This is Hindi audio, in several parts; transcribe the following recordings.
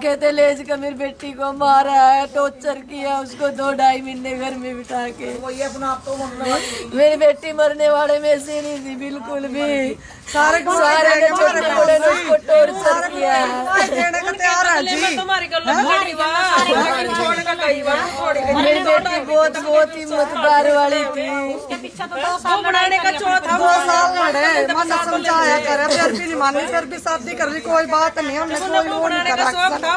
रखे थे, ले कर मेरी बेटी को मारा है, टॉर्चर किया उसको 2-2.5 महीने घर में बिठा के। मेरी बेटी मरने वाले में से नहीं थी बिल्कुल भी। सारे ने छोटे बड़े ने उसको टॉर्चर किया है। मेरी बेटी बहुत बहुत हिम्मतदार वाली थी। समझाया करे फिर भी नहीं मानी, फिर भी शादी कर ली, कोई बात नहीं, हमने कोई वो नहीं करा।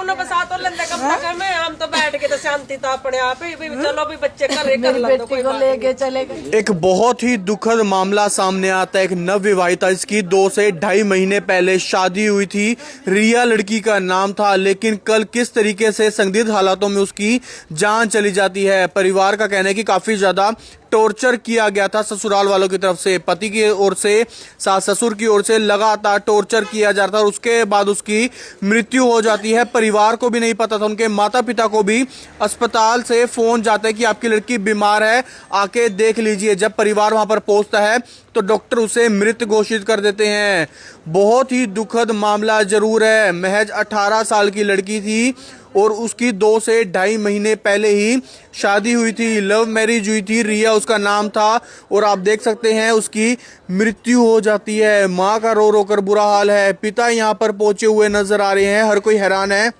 हम तो बैठ के तो शांति था अपने आप ही, चलो भी बच्चे कर बेटी को लेके चले गए। एक बहुत ही दुखद मामला सामने आता है। एक नवविवाहिता, इसकी 2 से 2.5 महीने पहले शादी हुई थी। रिया लड़की का नाम था, लेकिन कल किस तरीके से संदिग्ध हालातों में उसकी जान चली जाती है। परिवार का कहना है कि काफी ज्यादा टॉर्चर किया गया था ससुराल वालों की तरफ से, पति की ओर से, सास ससुर की ओर से लगातार टॉर्चर किया जाता है और उसके बाद उसकी मृत्यु हो जाती है। परिवार को भी नहीं पता था, उनके माता पिता को भी अस्पताल से फोन जाता है कि आपकी लड़की बीमार है, आके देख लीजिए। जब परिवार वहां पर पहुंचता है तो डॉक्टर उसे मृत घोषित कर देते हैं। बहुत ही दुखद मामला जरूर है। महज 18 साल की लड़की थी और उसकी 2 से 2.5 महीने पहले ही शादी हुई थी, लव मैरिज हुई थी। रिया उसका नाम था और आप देख सकते हैं उसकी मृत्यु हो जाती है। माँ का रो रो कर बुरा हाल है। पिता यहाँ पर पहुंचे हुए नजर आ रहे हैं। हर कोई हैरान है,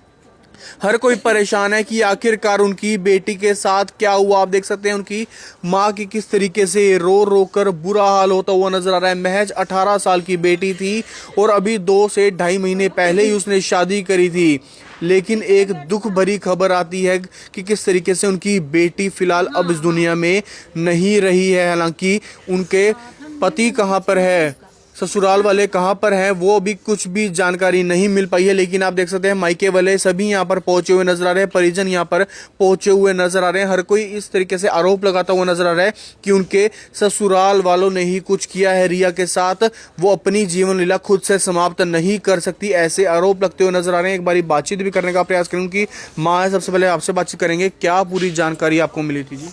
हर कोई परेशान है कि आखिरकार उनकी बेटी के साथ क्या हुआ। आप देख सकते हैं उनकी माँ की किस तरीके से रो रो कर बुरा हाल होता हुआ नजर आ रहा है। महज 18 साल की बेटी थी और अभी 2 से 2.5 महीने पहले ही उसने शादी करी थी। लेकिन एक दुख भरी खबर आती है कि किस तरीके से उनकी बेटी फिलहाल अब इस दुनिया में नहीं रही है। हालांकि उनके पति कहाँ पर है, ससुराल वाले कहाँ पर हैं, वो भी कुछ भी जानकारी नहीं मिल पाई है। लेकिन आप देख सकते हैं मायके वाले सभी यहाँ पर पहुंचे हुए नजर आ रहे हैं, परिजन यहाँ पर पहुंचे हुए नजर आ रहे हैं। हर कोई इस तरीके से आरोप लगाता हुआ नजर आ रहा है कि उनके ससुराल वालों ने ही कुछ किया है रिया के साथ, वो अपनी जीवन लीला खुद से समाप्त नहीं कर सकती, ऐसे आरोप लगते हुए नजर आ रहे हैं। एक बारी बातचीत भी करने का प्रयास करूँ कि माँ है, सबसे पहले आपसे बातचीत करेंगे। क्या पूरी जानकारी आपको मिली थी जी?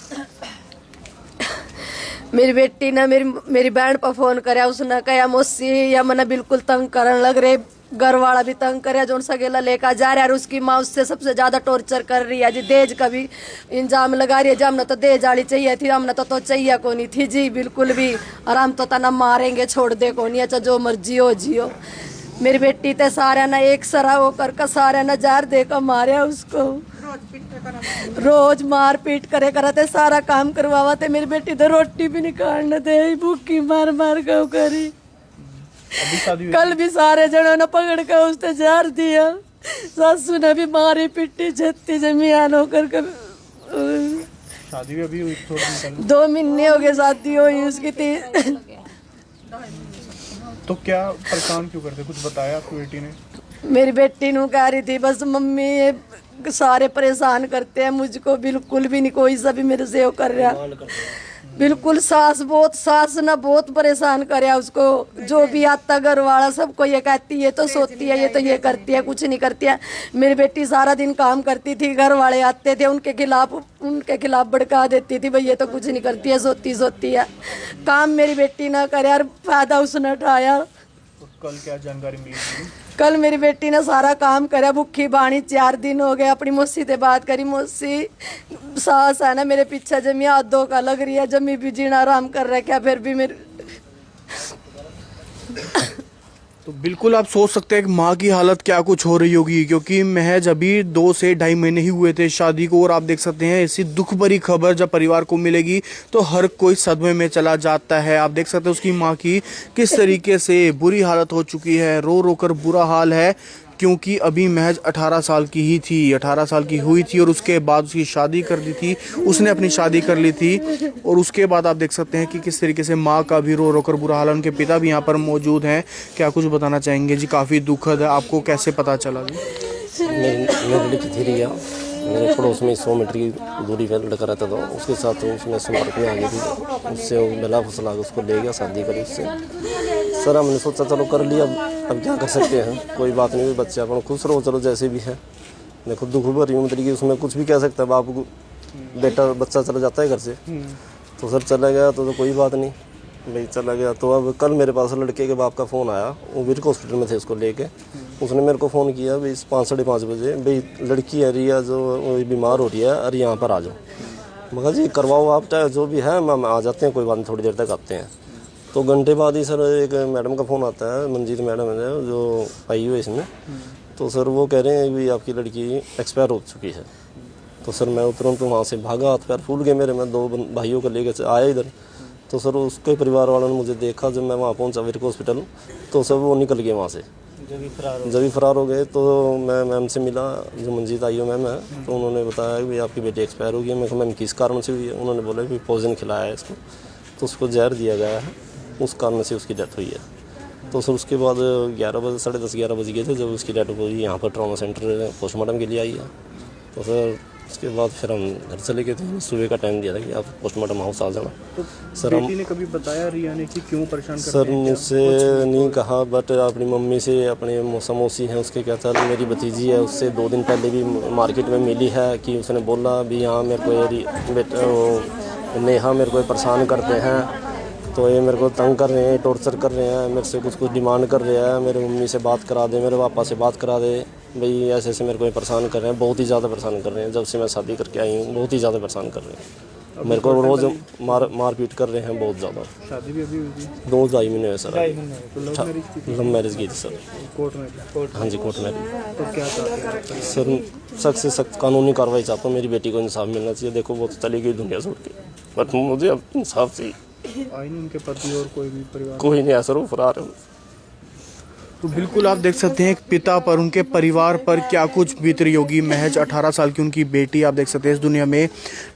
मेरी बेटी ने मेरी बहन पर फोन कराया, उसने कहा मौसी या मना बिल्कुल तंग करने लग रहे, घर वाला भी तंग करे, जो सगेला लेकर जा रहा है और उसकी माँ उससे सबसे ज्यादा टॉर्चर कर रही है जी। दहेज का भी इंजाम लगा रही है जी, हमने तो दहेज वाली चाहिए थी, हमने तो चाहिए को नहीं थी जी बिल्कुल भी, और हम तो तना मारेंगे छोड़ दे को नहीं, अच्छा जो मर्जी हो जियो। मेरी बेटी ते सारे ना एक सरा होकर का सारे ना जार देकर मारे उसको, रोज मार पीट करे करते सारा काम करवावा थे। मेरी बेटी तो रोटी भी निकालने दे, भूखी मार मार के करी। कल भी सारे जनों ने पकड़ कर उसने जार दिया, सासू ने भी मारी पिट्टी छत्ती जमीन होकर के। शादी भी अभी हुई, 2 महीने हो गए शादी हुई उसकी थी। तो क्या परेशान क्यों करते, कुछ बताया आपकी बेटी ने? मेरी बेटी नू कह रही थी बस मम्मी ये सारे परेशान करते हैं मुझको, बिल्कुल भी नहीं कोई सा भी मेरे से वो कर रहा, बिल्कुल। सास ना बहुत परेशान करे उसको, जो भी आता घर वाला सबको ये कहती है तो सोती है, ये तो ये करती है, कुछ नहीं करती है। मेरी बेटी सारा दिन काम करती थी, घर वाले आते थे उनके खिलाफ भड़का देती थी, भाई ये तो कुछ नहीं करती है, सोती है। काम मेरी बेटी ना करे और फायदा उसने उठाया। तो कल क्या जानकारी मिली? कल मेरी बेटी ने सारा काम करे, भूखी बाणी 4 दिन हो गए। अपनी मौसी से बात करी, मौसी सास है ना मेरे पीछे जमी हाथों का लग रही है, जमी भी जीना आराम कर रहा है क्या, फिर भी मेरे तो बिल्कुल आप सोच सकते हैं कि माँ की हालत क्या कुछ हो रही होगी, क्योंकि महज अभी 2 से 2.5 महीने ही हुए थे शादी को। और आप देख सकते हैं ऐसी दुख भरी खबर जब परिवार को मिलेगी तो हर कोई सदमे में चला जाता है। आप देख सकते हैं उसकी माँ की किस तरीके से बुरी हालत हो चुकी है, रो रो कर बुरा हाल है, क्योंकि अभी महज 18 साल की ही थी, 18 साल की हुई थी और उसके बाद उसकी शादी कर दी थी, उसने अपनी शादी कर ली थी। और उसके बाद आप देख सकते हैं कि किस तरीके से माँ का भी रो रो कर बुरा हाल है। उनके पिता भी यहाँ पर मौजूद हैं, क्या कुछ बताना चाहेंगे जी? काफ़ी दुखद है, आपको कैसे पता चला जी? मेरी लड़की थी रिया, मेरे पड़ोस में 100 मीटर की दूरी पर लड़का रहता था, उसके साथ उसमें संपर्क में आ गई थी, उससे वो मिला फसला के उसको ले गया, शादी करी उससे। सर हमने सोचा चलो कर लिया, अब क्या कर सकते हैं, कोई बात नहीं, बच्चे अपन खुश रहो, चलो जैसे भी है। देखो दुख भरी उम्र की, उसमें कुछ भी कह सकता है, बाप को बेटा बच्चा चला जाता है घर से, तो सर चला गया तो कोई बात नहीं, भाई चला गया। तो अब कल मेरे पास लड़के के बाप का फ़ोन आया, वो वीर हॉस्पिटल में थे, उसको लेके उसने मेरे को फ़ोन किया भाई 5-5:30 बजे, भाई लड़की है रिया जो बीमार हो रही है, अरे यहाँ पर आ जाओ। मगर जी करवाओ आप, चाहे जो भी है हम आ जाते हैं, कोई बात नहीं, थोड़ी देर तक आते हैं। तो घंटे बाद ही सर एक मैडम का फ़ोन आता है, मंजीत मैडम है जो आई हुई है इसमें। तो सर वो कह रहे हैं भी आपकी लड़की एक्सपायर हो चुकी है। तो सर मैं तुरंत वहाँ से भागा, हाथ पैर फूल गए मेरे। मैं 2 भाइयों को लेकर आया इधर। तो सर उसके परिवार वालों ने मुझे देखा, जब मैं वहाँ पहुँचा वीर हॉस्पिटल, तो सर वो निकल गए वहाँ से। जब ही फरार हो गए तो मैं मैम से मिला, जो मंजीत आई हो मैम है। तो उन्होंने बताया कि आपकी बेटी एक्सपायर हो गई है। मैं कहा मैम किस कारण से हुई है? उन्होंने बोला कि पॉइजन खिलाया है इसको, तो उसको जहर दिया गया है, उस कारण से उसकी डेथ हुई है। तो सर उसके बाद 11 बजे 10:30-11 बज गए थे जब उसकी डेथ हुई। यहाँ पर ट्रॉमा सेंटर पोस्टमार्टम के लिए आई है। तो सर उसके बाद फिर हम घर चले गए थे। सुबह का टाइम दिया था कि आप पोस्टमार्टम हाउस आ जाना। तो सर बेटी ने कभी बताया रिया ने कि क्यों परेशान करते सर हैं? मुझसे नहीं कहा, बट अपनी मम्मी से, अपने मौसी हैं उसके कहता है, मेरी भतीजी है, उससे 2 दिन पहले भी मार्केट में मिली है कि उसने बोला भी हाँ मेरे को बेटा नेहा मेरे को परेशान करते हैं, तो ये मेरे को तंग कर रहे हैं, टॉर्चर कर रहे हैं, मेरे से कुछ डिमांड कर रहे हैं, मेरे मम्मी से बात करा दे, मेरे पापा से बात करा दे, भाई ऐसे ऐसे मेरे को ये परेशान कर रहे हैं, बहुत ही ज़्यादा परेशान कर रहे हैं। जब से मैं शादी करके आई हूँ बहुत ही ज़्यादा परेशान कर रहे हैं, मेरे को रोज़ मारपीट कर रहे हैं बहुत ज़्यादा। शादी भी अभी हुई थी? 2-2.5 महीने हुए सर। तो लव मैरिज की थी सर। कोर्ट में? हाँ जी कोर्ट मैरिज। तो क्या चाहते हैं सर सख्त से सख्त कानूनी कार्रवाई चाहता हूँ, मेरी बेटी को इंसाफ मिलना चाहिए। देखो वो तो चली गई दुनिया छोड़ के, बट मुझे अब इंसाफ चाहिए। आई नहीं उनके पति और कोई भी परिवार? कोई नहीं है सर, वो फरार है। तो बिल्कुल आप देख सकते हैं एक पिता पर, उनके परिवार पर क्या कुछ बीत रही होगी। महज 18 साल की उनकी बेटी आप देख सकते हैं इस दुनिया में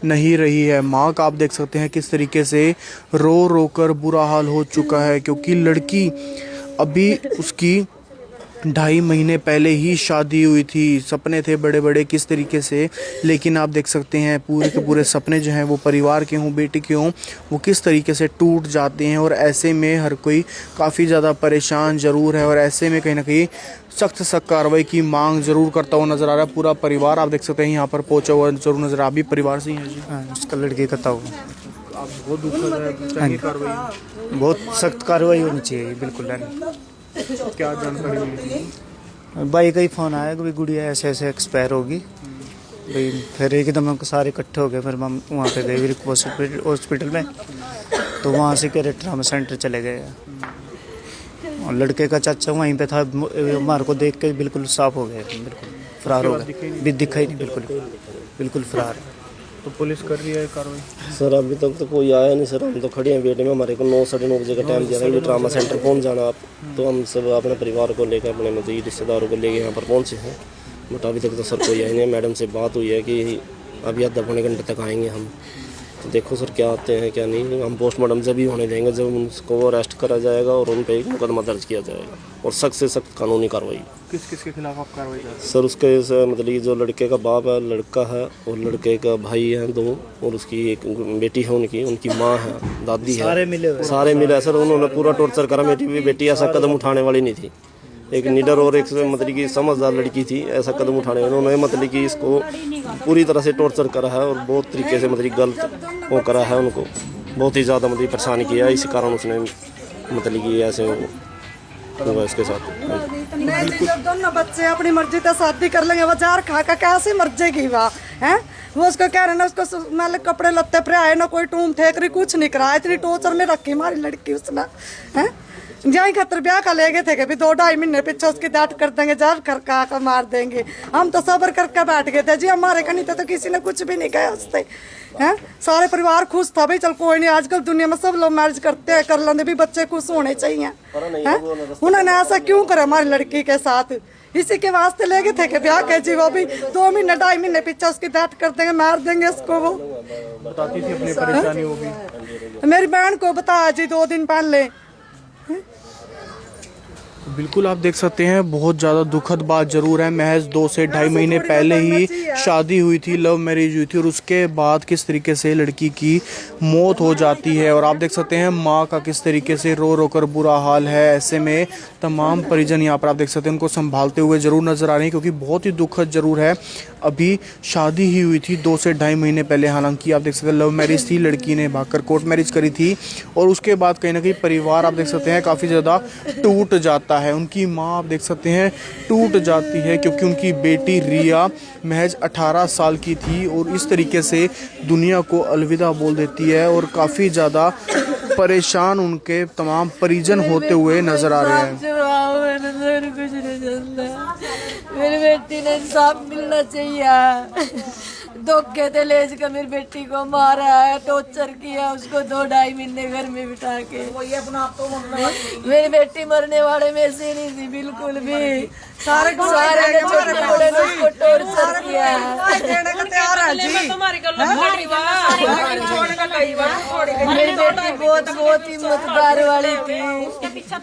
नहीं रही है। माँ का आप देख सकते हैं किस तरीके से रो रो कर बुरा हाल हो चुका है, क्योंकि लड़की अभी उसकी 2.5 महीने पहले ही शादी हुई थी। सपने थे बड़े बड़े किस तरीके से, लेकिन आप देख सकते हैं पूरे के पूरे सपने जो हैं वो परिवार के हों, बेटी के हों, वो किस तरीके से टूट जाते हैं। और ऐसे में हर कोई काफ़ी ज़्यादा परेशान ज़रूर है, और ऐसे में कहीं ना कहीं सख्त कार्रवाई की मांग ज़रूर करता हुआ नज़र आ रहा है पूरा परिवार। आप देख सकते हैं यहाँ पर पहुँचा हुआ जरूर नज़र आ भी परिवार से ही है जी। हाँ, उसका लड़के का था वो। आप बहुत दुख लग रहा है, चाहिए कार्रवाई, बहुत सख्त कार्रवाई होनी चाहिए बिल्कुल। क्या जानकारी मिली थी? भाई का ही फ़ोन आया कि भाई गुड़िया ऐसे ऐसे एक्सपायर होगी भाई। फिर एकदम हम सारे इकट्ठे हो गए, फिर हम वहाँ पे गए हॉस्पिटल में। तो वहाँ से कह ट्रामा सेंटर चले गए, और लड़के का चाचा वहीं पे था। हमारे को देख के बिल्कुल साफ हो गए, बिल्कुल फरार हो गए, भी दिखा ही नहीं, बिल्कुल फरार। तो पुलिस कर रही है कार्रवाई? सर अभी तक तो कोई आया नहीं सर, हम तो खड़े हैं वेट में। हमारे को 9-9:30 बजे का टाइम दिया था कि ट्रामा सेंटर पहुंच जाना आप। तो हम सब अपने परिवार को लेकर, अपने मज़ीद रिश्तेदारों को लेकर यहाँ पर पहुँचे हैं, बट अभी तक तो सर कोई आया नहीं। मैडम से बात हुई है कि अभी आधा-पौने घंटे तक आएंगे हम। तो देखो सर क्या आते हैं क्या नहीं। हम पोस्टमार्टम जब भी होने देंगे जब उनको अरेस्ट करा जाएगा और उन पर एक मुकदमा दर्ज किया जाएगा, और सख्त से सख्त कानूनी कार्रवाई। किस किस के खिलाफ आप कार्रवाई कर रहे हैं? सर उसके मतलब जो लड़के का बाप है, लड़का है, और लड़के का भाई है 2, और उसकी एक बेटी है, उनकी माँ है, दादी है, सारे मिले सर। उन्होंने पूरा टॉर्चर करा। मेरी बेटी ऐसा कदम उठाने वाली नहीं थी, एक निडर और एक मतलब की समझदार लड़की थी, ऐसा कदम उठाने उन्होंने मतलब कि इसको पूरी तरह से टॉर्चर करा है, और बहुत तरीके से मतलब गलत वो करा है, उनको बहुत ही ज़्यादा मतलब परेशान किया। इसी कारण उसने मतलब कि ऐसे हुआ इसके साथ। नहीं, जब दोनों बच्चे अपनी मर्जी से शादी कर लेंगे, वो जार खा का कैसे मर जाएगी वहाँ है। वो उसको कह रहे ना, उसको मतलब कपड़े लत्ते पर आए ना, कोई टूम ठेकरी कुछ नहीं कराया, इतनी टोचर में रखी हमारी लड़की उसने है। जहाँ खतर ब्याह का ले गए थे कि 2-2.5 महीने पीछे उसकी दाट कर देंगे, जार कर मार देंगे। हम तो सब्र करके बैठ गए थे जी, हमारे का नहीं था तो किसी ने कुछ भी नहीं कहा उससे हैं। सारे परिवार खुश था भाई, चल कोई नहीं, आजकल दुनिया में सब लोग मैरिज करते हैं, कर लेंगे भी, बच्चे खुश होने चाहिए हैं। उन्होंने ऐसा क्यों करा हमारी लड़की के साथ? इसी के वास्ते ले गए थे कि ब्याह के जी, वो भी 2 महीने 2.5 महीने पीछे उसकी दाट कर देंगे, मार देंगे उसको। वो बताती थी अपनी परेशानी वो भी? मेरी बहन को बताया जी 2 दिन पहले। बिल्कुल आप देख सकते हैं बहुत ज़्यादा दुखद बात ज़रूर है। महज 2 से 2.5 महीने पहले ही शादी हुई थी, लव मैरिज हुई थी, और उसके बाद किस तरीके से लड़की की मौत हो जाती है। और आप देख सकते हैं माँ का किस तरीके से रो रो कर बुरा हाल है। ऐसे में तमाम परिजन यहाँ पर आप देख सकते हैं उनको संभालते हुए ज़रूर नज़र आ रहे हैं, क्योंकि बहुत ही दुखद ज़रूर है। अभी शादी ही हुई थी 2 से ढाई महीने पहले। हालांकि आप देख सकते हैं लव मैरिज थी, लड़की ने भागकर कोर्ट मैरिज करी थी और उसके बाद कहीं ना कहीं परिवार आप देख सकते हैं काफ़ी ज़्यादा टूट जाता है। उनकी माँ आप देख सकते हैं टूट जाती है क्योंकि उनकी बेटी रिया महज 18 साल की थी और इस तरीके से दुनिया को अलविदा बोल देती है और काफ़ी ज़्यादा परेशान उनके तमाम परिजन होते हुए नजर आ रहे हैं। कुछ नहीं जानता, मेरी बेटी ने इंसाफ मिलना चाहिए। धोखे से लेज कर मेरी बेटी को मारा है, टॉर्चर किया उसको 2-2.5 महीने घर में बिठा के। मेरी बेटी मरने वाले में से नहीं थी बिल्कुल भी। सारे ने छोटे बड़े ने उसको टॉर्चर किया है। मेरी बेटी बहुत बहुत हिम्मतदार वाली थी। 2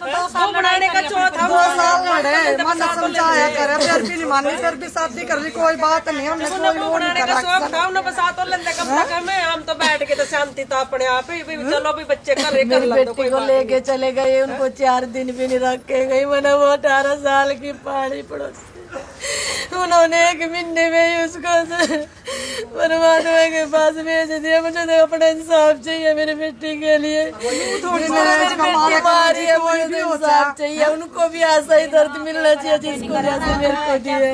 साल लड़े, मन समझाया करे फिर भी नहीं मानी, फिर भी शादी कर ली, कोई बात नहीं, हमने कोई वो नहीं करा। हम तो बैठ के तो शांति था अपने आप ही, चलो भी बच्चे कर मेरी बेटी को लेके चले गए, उनको 4 दिन भी नहीं रखे गई। मैंने वो 18 साल की पहाड़ी पड़ोस, उन्होंने 1 महीने में ही उसको परमात्मा के पास भेज दिया। मुझे तो अपना इंसाफ चाहिए मेरी बेटी के लिए। मारी है, मुझे तो इंसाफ चाहिए। उनको भी ऐसा ही दर्द मिलना चाहिए जिसको जैसे मेरे को दिए।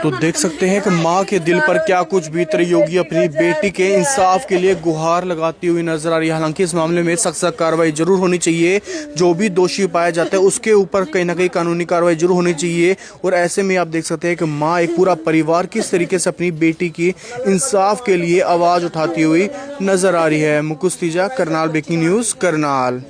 तो देख सकते हैं कि माँ के दिल पर क्या कुछ बीत रही होगी। अपनी बेटी के इंसाफ के लिए गुहार लगाती हुई नजर आ रही है। हालांकि इस मामले में सख्त कार्रवाई जरूर होनी चाहिए। जो भी दोषी पाया जाता है उसके ऊपर कहीं ना कहीं कानूनी कार्रवाई जरूर होनी चाहिए। और ऐसे में आप देख सकते हैं कि माँ, एक पूरा परिवार किस तरीके से अपनी बेटी की इंसाफ के लिए आवाज उठाती हुई नजर आ रही है। मुकुश तीजा, करनाल ब्रेकिंग न्यूज, करनाल।